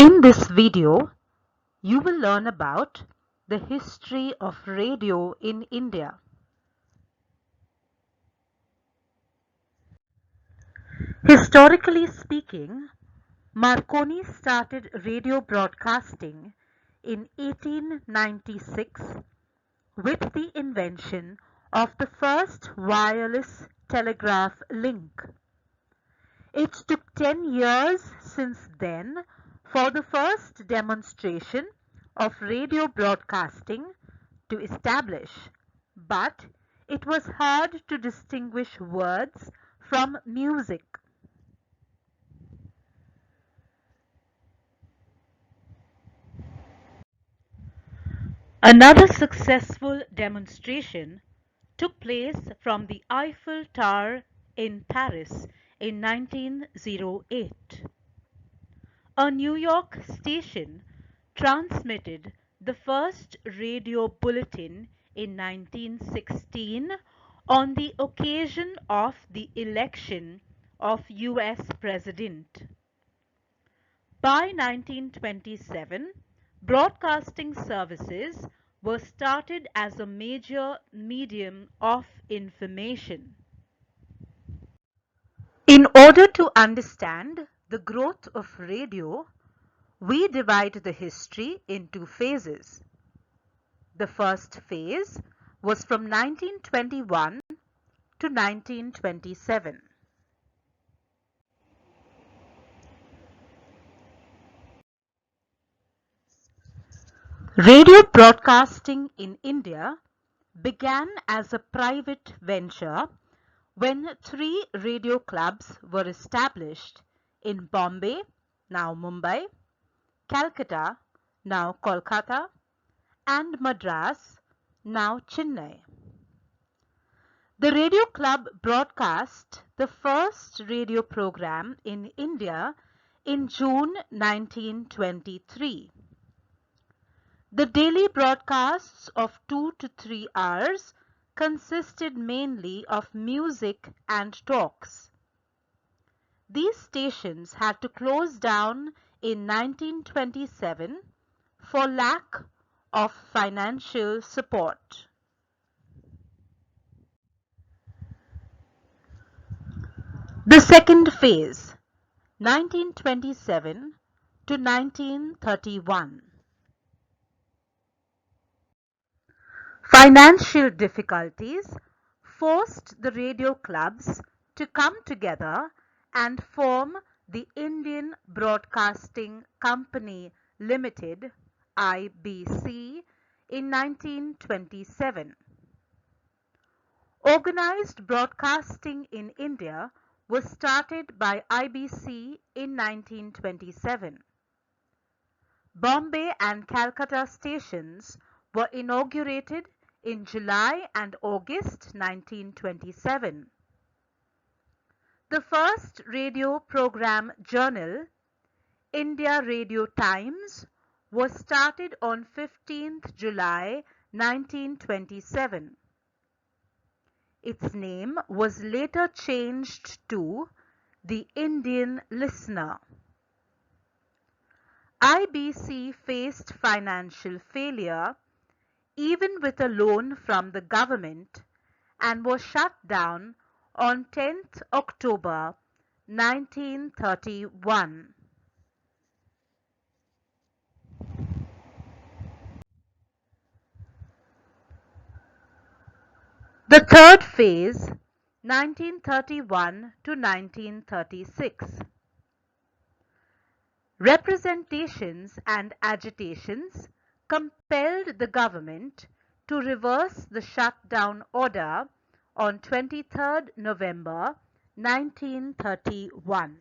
In this video, you will learn about the history of radio in India. Historically speaking, Marconi started radio broadcasting in 1896 with the invention of the first wireless telegraph link. It took 10 years since then for the first demonstration of radio broadcasting to establish, but it was hard to distinguish words from music. Another successful demonstration took place from the Eiffel Tower in Paris in 1908. A New York station transmitted the first radio bulletin in 1916 on the occasion of the election of US President. By 1927, broadcasting services were started as a major medium of information. In order to understand the growth of radio, we divide the history in two phases. The first phase was from 1921 to 1927. Radio broadcasting in India began as a private venture when three radio clubs were established in Bombay, now Mumbai, Calcutta, now Kolkata, and Madras, now Chennai. The radio club broadcast the first radio program in India in June 1923. The daily broadcasts of 2 to 3 hours consisted mainly of music and talks. These stations had to close down in 1927 for lack of financial support. The second phase, 1927 to 1931. Financial difficulties forced the radio clubs to come together and form the Indian Broadcasting Company Limited (IBC) in 1927. Organized broadcasting in India was started by IBC in 1927. Bombay and Calcutta stations were inaugurated in July and August 1927. The first radio program journal, India Radio Times, was started on 15th July 1927. Its name was later changed to The Indian Listener. IBC faced financial failure even with a loan from the government and was shut down on 10th October 1931. The third phase, 1931 to 1936. Representations and agitations compelled the government to reverse the shutdown order on 23rd November 1931.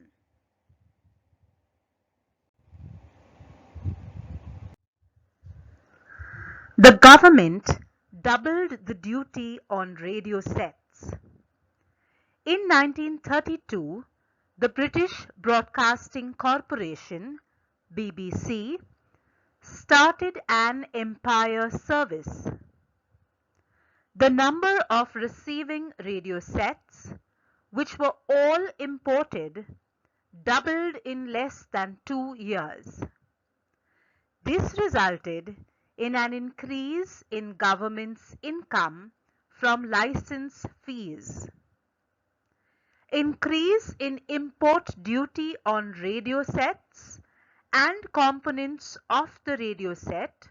The government doubled the duty on radio sets. In 1932, the British Broadcasting Corporation (BBC) started an Empire service. The number of receiving radio sets, which were all imported, doubled in less than 2 years. This resulted in an increase in government's income from license fees, increase in import duty on radio sets and components of the radio set,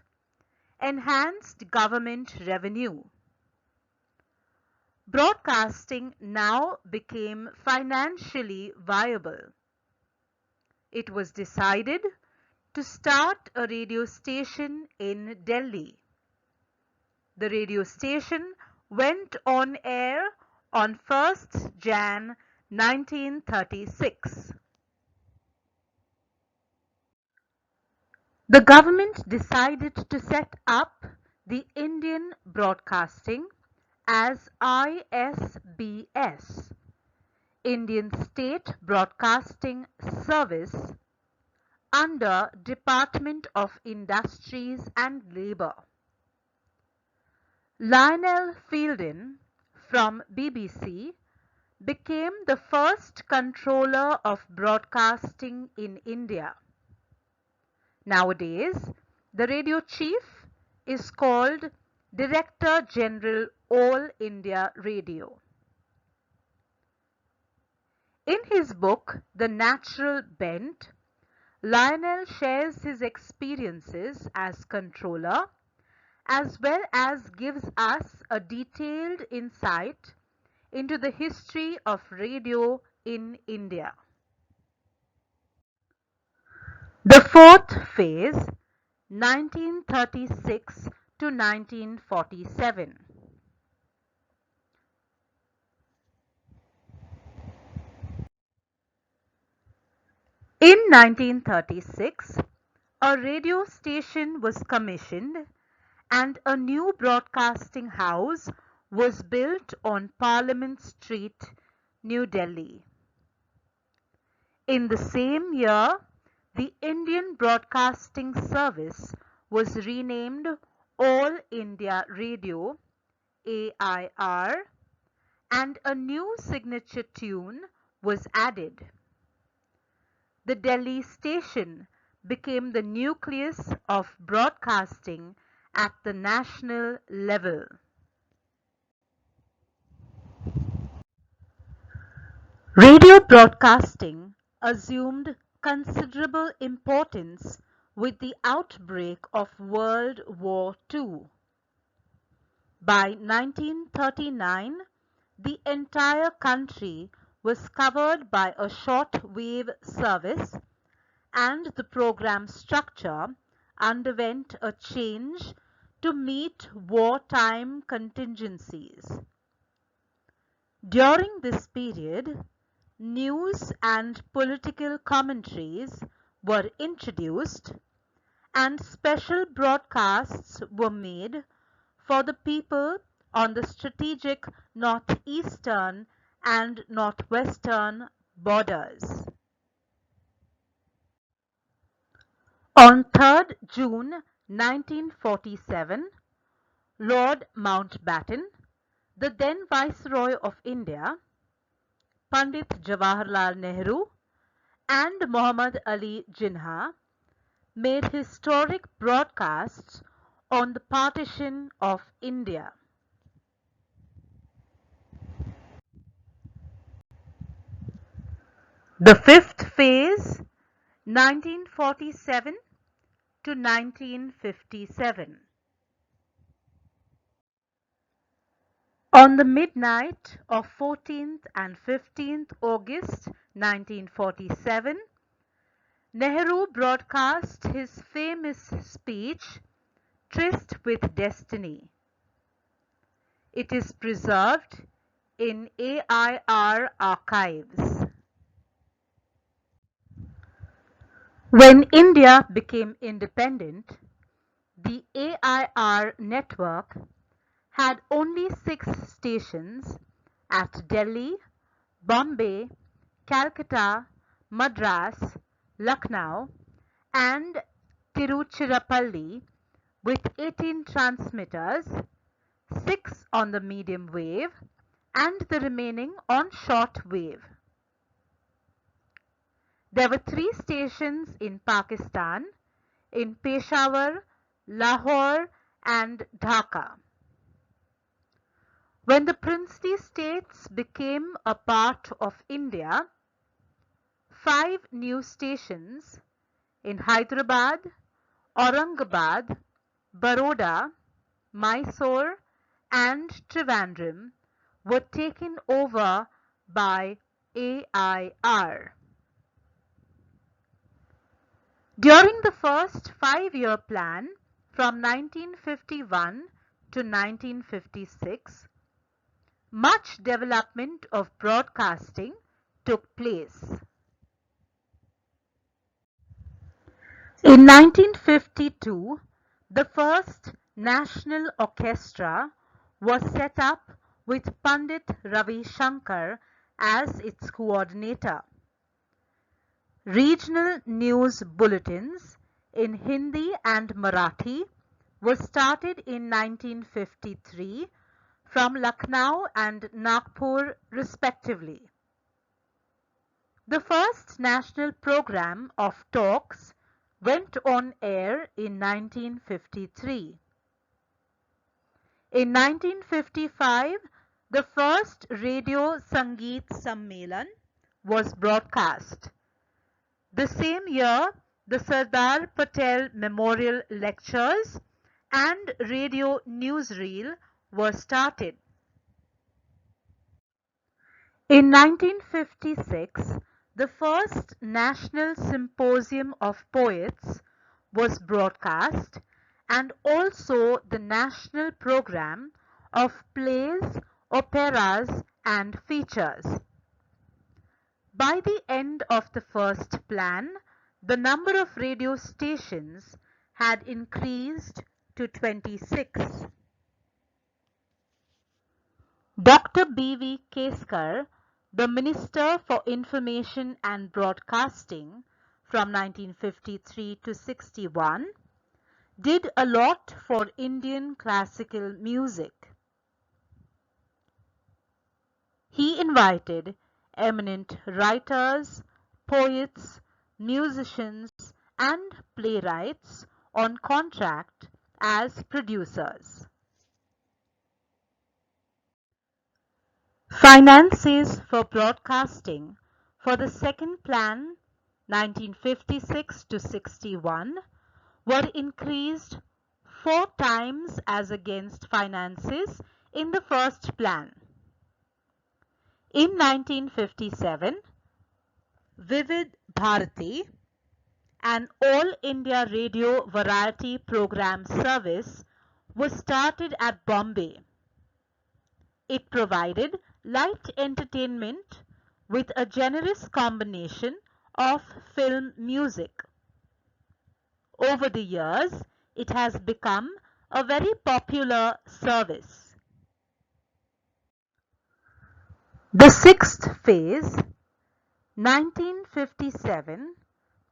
enhanced government revenue. Broadcasting now became financially viable. It was decided to start a radio station in Delhi. The radio station went on air on 1st Jan 1936. The government decided to set up the Indian Broadcasting as ISBS, Indian State Broadcasting Service, under Department of Industries and Labour. Lionel Fielden from BBC became the first controller of broadcasting in India. Nowadays, the radio chief is called Director General All India Radio. In his book, The Natural Bent, Lionel shares his experiences as controller as well as gives us a detailed insight into the history of radio in India. The fourth phase, 1936 to 1947. In 1936, a radio station was commissioned and a new broadcasting house was built on Parliament Street, New Delhi. In the same year, the Indian Broadcasting Service was renamed All India Radio (AIR) and a new signature tune was added. The Delhi station became the nucleus of broadcasting at the national level. Radio broadcasting assumed considerable importance with the outbreak of World War II. By 1939, the entire country was covered by a short-wave service, and the program structure underwent a change to meet wartime contingencies. During this period, news and political commentaries were introduced, and special broadcasts were made for the people on the strategic northeastern and northwestern borders. On 3rd June 1947, Lord Mountbatten, the then Viceroy of India, Pandit Jawaharlal Nehru, and Muhammad Ali Jinnah made historic broadcasts on the partition of India. The fifth phase, 1947 to 1957. On the midnight of 14th and 15th August 1947, Nehru broadcast his famous speech, Tryst with Destiny. It is preserved in AIR archives. When India became independent, the AIR network had only 6 stations at Delhi, Bombay, Calcutta, Madras, Lucknow, and Tiruchirappalli, with 18 transmitters, 6 on the medium wave and the remaining on short wave. There were 3 stations in Pakistan, in Peshawar, Lahore and Dhaka. When the princely states became a part of India, 5 news stations in Hyderabad, Aurangabad, Baroda, Mysore and Trivandrum were taken over by AIR. During the first 5-year plan from 1951 to 1956, much development of broadcasting took place. In 1952, the first National Orchestra was set up with Pandit Ravi Shankar as its coordinator. Regional news bulletins in Hindi and Marathi were started in 1953 from Lucknow and Nagpur respectively. The first national program of talks went on air in 1953. In 1955, the first Radio Sangeet Sammelan was broadcast. The same year, the Sardar Patel Memorial Lectures and Radio Newsreel were started. In 1956, the first National Symposium of Poets was broadcast and also the national program of plays, operas and features. By the end of the first plan, the number of radio stations had increased to 26. Dr. B.V. Keskar, the Minister for Information and Broadcasting from 1953 to 61, did a lot for Indian classical music. He invited eminent writers, poets, musicians and playwrights on contract as producers. Finances for broadcasting for the second plan 1956 to 61 were increased 4 times as against finances in the first plan. In 1957, Vivid Bharati, an All India Radio Variety Program service, was started at Bombay. It provided light entertainment with a generous combination of film music. Over the years, it has become a very popular service. The sixth phase, 1957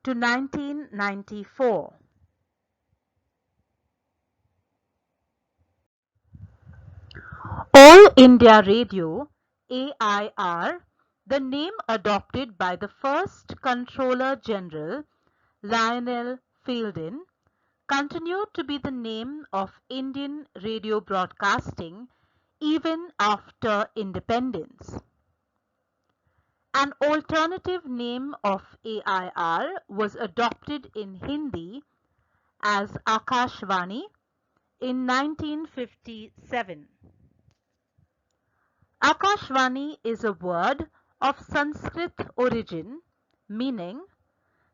to 1994. All India Radio, AIR, the name adopted by the first Controller General, Lionel Fielding, continued to be the name of Indian radio broadcasting even after independence. An alternative name of AIR was adopted in Hindi as Akashvani in 1957. Akashvani is a word of Sanskrit origin meaning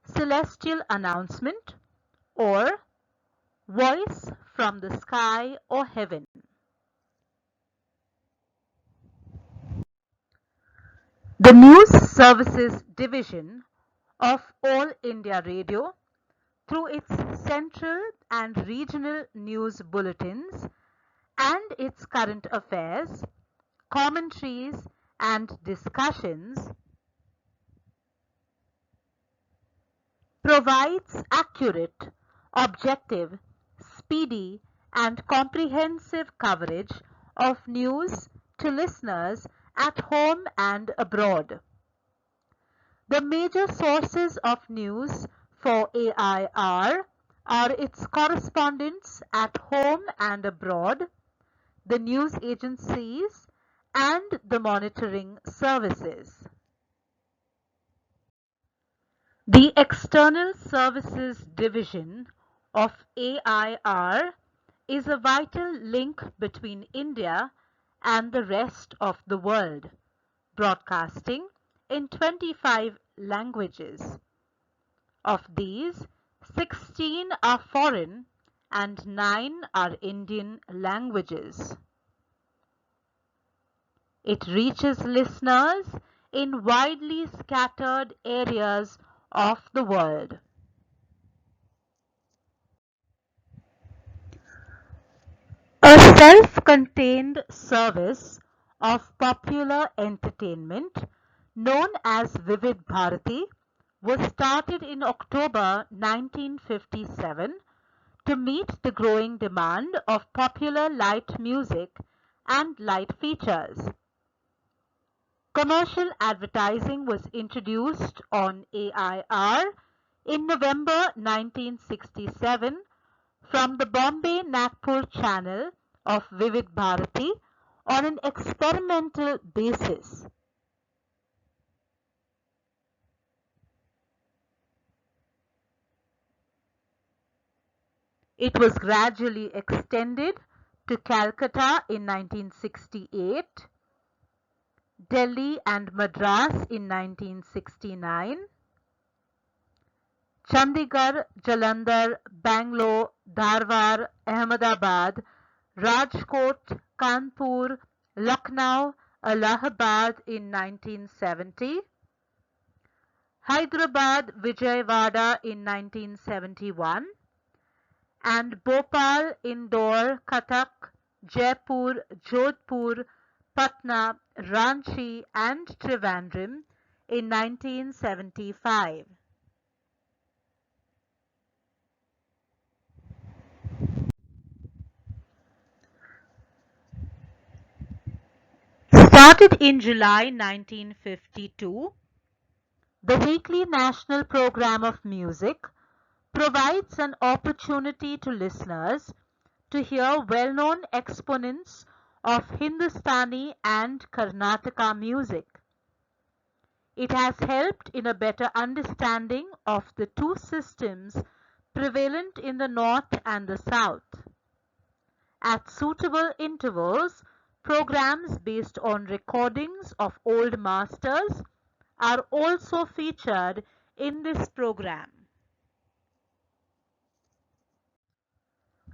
celestial announcement or voice from the sky or heaven. The News Services Division of All India Radio, through its central and regional news bulletins and its current affairs, commentaries and discussions, provides accurate, objective, speedy and comprehensive coverage of news to listeners at home and abroad. The major sources of news for AIR are its correspondents at home and abroad, the news agencies, and the monitoring services. The External Services Division of AIR is a vital link between India and the rest of the world, broadcasting in 25 languages. Of these, 16 are foreign and 9 are Indian languages. It reaches listeners in widely scattered areas of the world. A self-contained service of popular entertainment known as Vivid Bharati was started in October 1957 to meet the growing demand of popular light music and light features. Commercial advertising was introduced on AIR in November 1967 from the Bombay Nagpur channel of Vivid Bharati on an experimental basis. It was gradually extended to Calcutta in 1968, Delhi and Madras in 1969, Chandigarh, Jalandhar, Bangalore, Dharwar, Ahmedabad, Rajkot, Kanpur, Lucknow, Allahabad in 1970, Hyderabad, Vijayawada in 1971, and Bhopal, Indore, Cuttack, Jaipur, Jodhpur, Patna, Ranchi and Trivandrum in 1975. Started in July 1952, the weekly national program of music provides an opportunity to listeners to hear well-known exponents of Hindustani and Karnataka music. It has helped in a better understanding of the two systems prevalent in the North and the South. At suitable intervals, programs based on recordings of old masters are also featured in this program.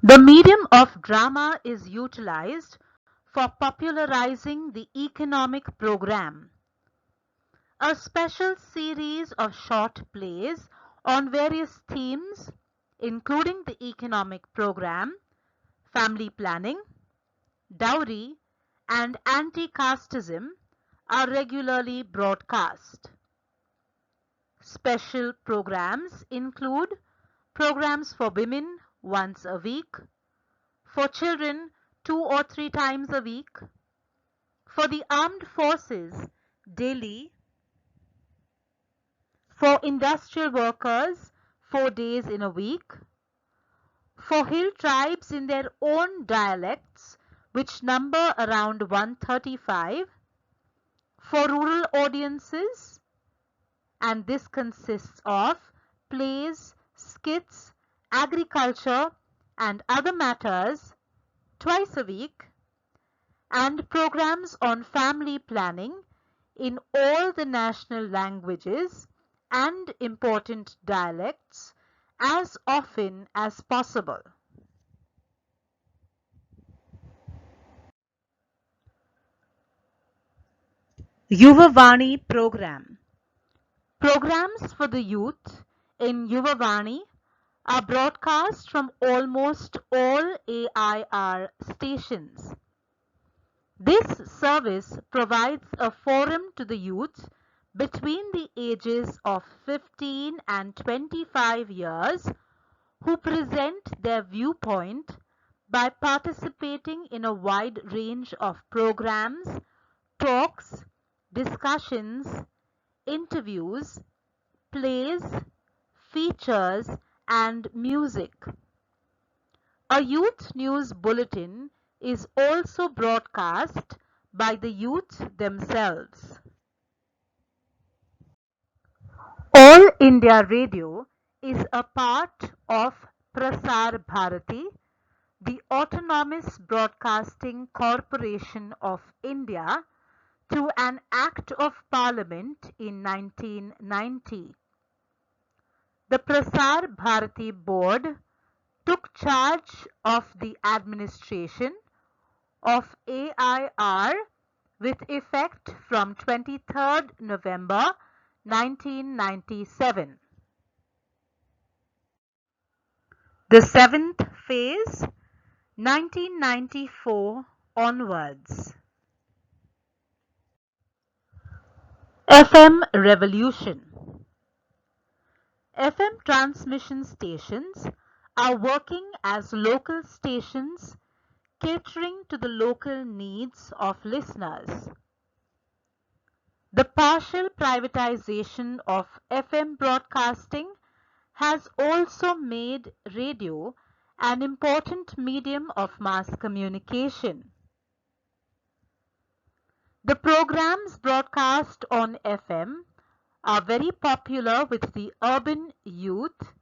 The medium of drama is utilized for popularizing the economic program. A special series of short plays on various themes, including the economic program, family planning, dowry, and anti-casteism, are regularly broadcast. Special programs include programs for women once a week, for children 2 or 3 times a week, for the armed forces daily, for industrial workers 4 days in a week, for hill tribes in their own dialects which number around 135, for rural audiences, and this consists of plays, skits, agriculture and other matters twice a week, and programs on family planning in all the national languages and important dialects as often as possible. Yuvavani program. Programs for the youth in Yuvavani are broadcast from almost all AIR stations. This service provides a forum to the youth between the ages of 15 and 25 years who present their viewpoint by participating in a wide range of programs, talks, discussions, interviews, plays, features, and music. A youth news bulletin is also broadcast by the youth themselves. All India Radio is a part of Prasar Bharati, the Autonomous Broadcasting Corporation of India, through an Act of Parliament in 1990. The Prasar Bharati Board took charge of the administration of AIR with effect from 23rd November 1997. The seventh phase, 1994 onwards. FM revolution. FM transmission stations are working as local stations catering to the local needs of listeners. The partial privatization of FM broadcasting has also made radio an important medium of mass communication. The programs broadcast on FM are very popular with the urban youth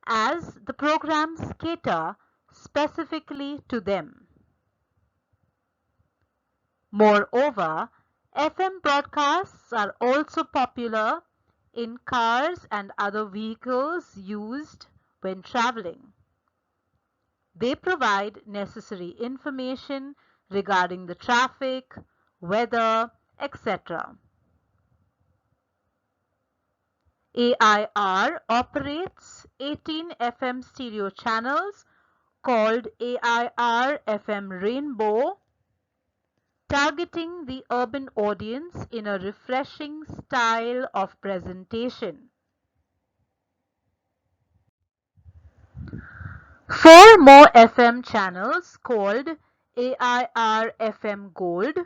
as the programs cater specifically to them. Moreover, FM broadcasts are also popular in cars and other vehicles used when traveling. They provide necessary information regarding the traffic, weather, etc. AIR operates 18 FM stereo channels called AIR FM Rainbow, targeting the urban audience in a refreshing style of presentation. 4 more FM channels called AIR FM Gold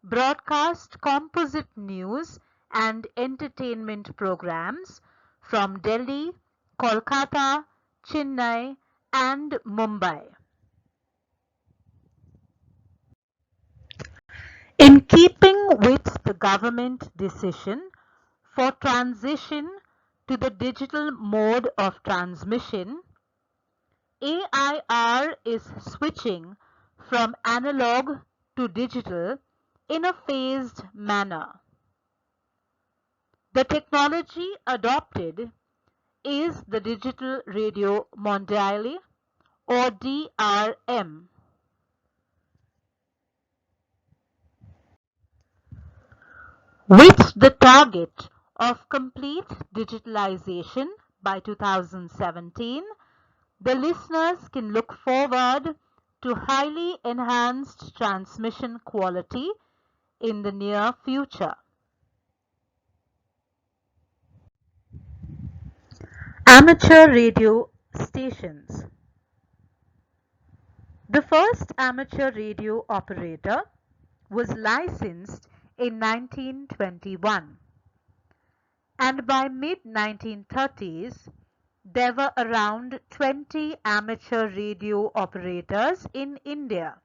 broadcast composite news and entertainment programs from Delhi, Kolkata, Chennai, and Mumbai. In keeping with the government decision for transition to the digital mode of transmission, AIR is switching from analog to digital in a phased manner. The technology adopted is the Digital Radio Mondiale or DRM. With the target of complete digitalization by 2017, the listeners can look forward to highly enhanced transmission quality in the near future. Amateur radio stations. The first amateur radio operator was licensed in 1921, and by mid-1930s there were around 20 amateur radio operators in India.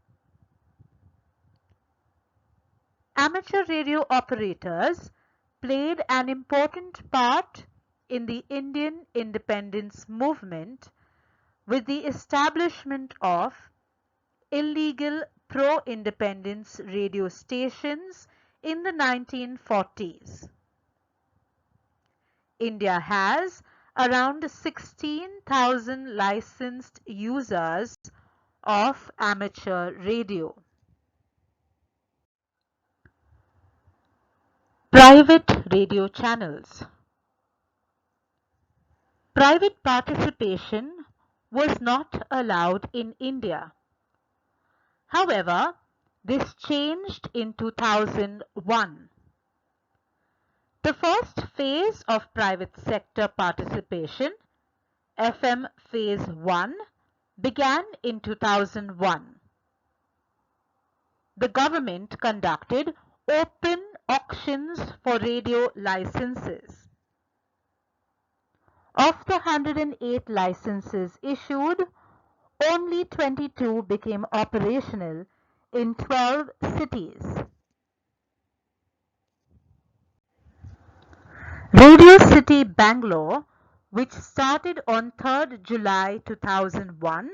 Amateur radio operators played an important part in the Indian independence movement with the establishment of illegal pro-independence radio stations in the 1940s. India has around 16,000 licensed users of amateur radio. Private radio channels. Private participation was not allowed in India. However, this changed in 2001. The first phase of private sector participation, FM Phase 1, began in 2001. The government conducted open auctions for radio licenses. Of the 108 licenses issued, only 22 became operational in 12 cities. Radio City Bangalore, which started on 3rd July 2001,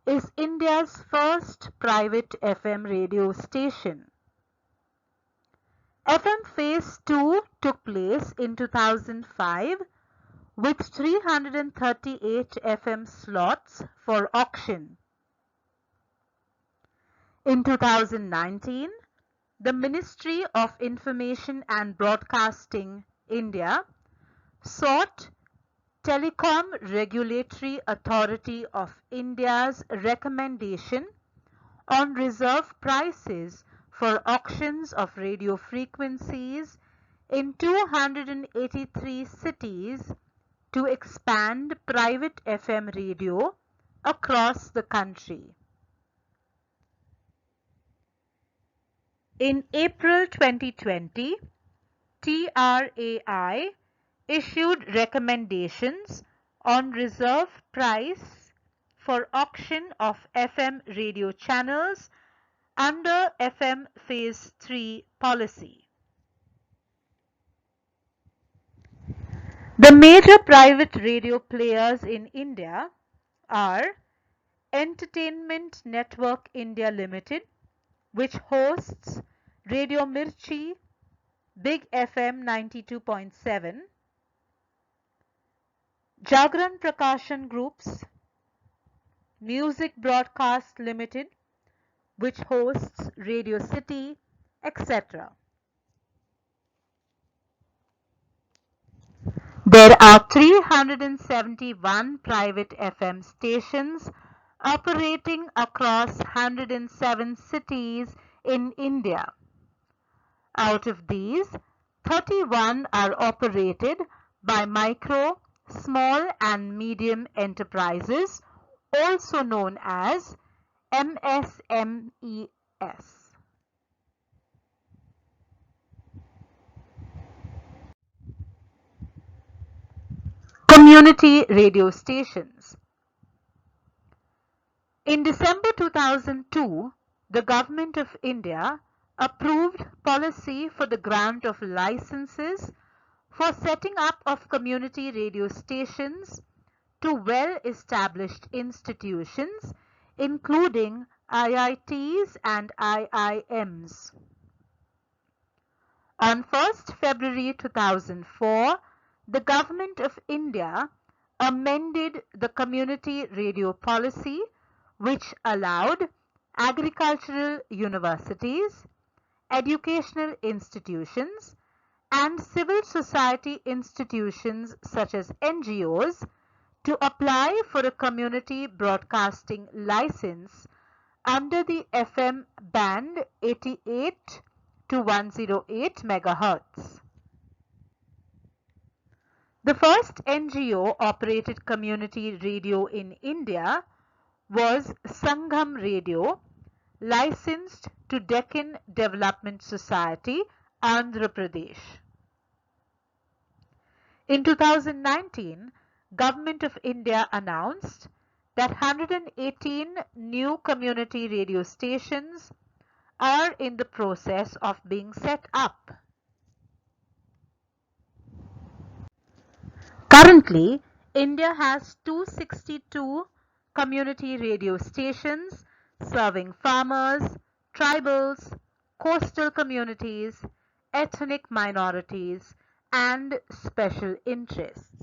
is India's first private FM radio station. FM Phase 2 took place in 2005 with 338 FM slots for auction. In 2019, the Ministry of Information and Broadcasting, India, sought Telecom Regulatory Authority of India's recommendation on reserve prices for auctions of radio frequencies in 283 cities to expand private FM radio across the country. In April 2020, TRAI issued recommendations on reserve price for auction of FM radio channels under FM Phase 3 policy. The major private radio players in India are Entertainment Network India Limited, which hosts Radio Mirchi, Big FM 92.7, Jagran Prakashan Groups, Music Broadcast Limited, which hosts Radio City, etc. There are 371 private FM stations operating across 107 cities in India. Out of these, 31 are operated by micro, small and medium enterprises, also known as MSMES. Community radio stations. In December 2002, the Government of India approved policy for the grant of licenses for setting up of community radio stations to well-established institutions, including IITs and IIMs. On 1st February 2004, the Government of India amended the community radio policy, which allowed agricultural universities, educational institutions, and civil society institutions such as NGOs to apply for a community broadcasting license under the FM band 88 to 108 MHz. The first NGO-operated community radio in India was Sangham Radio, licensed to Deccan Development Society, Andhra Pradesh. In 2019, Government of India announced that 118 new community radio stations are in the process of being set up. Currently, India has 262 community radio stations serving farmers, tribals, coastal communities, ethnic minorities, and special interests.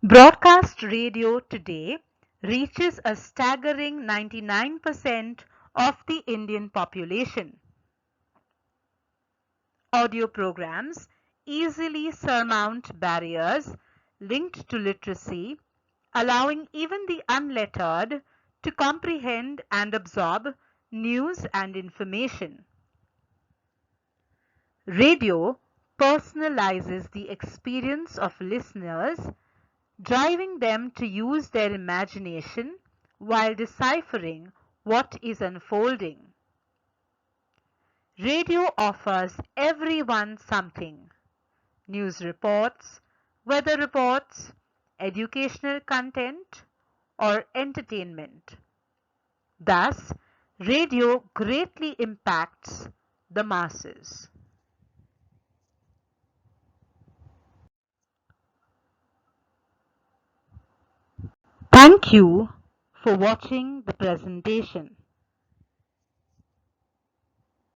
Broadcast radio today reaches a staggering 99% of the Indian population. Audio programs easily surmount barriers linked to literacy, allowing even the unlettered to comprehend and absorb news and information. Radio personalizes the experience of listeners, driving them to use their imagination while deciphering what is unfolding. Radio offers everyone something: news reports, weather reports, educational content, or entertainment. Thus, radio greatly impacts the masses. Thank you for watching the presentation.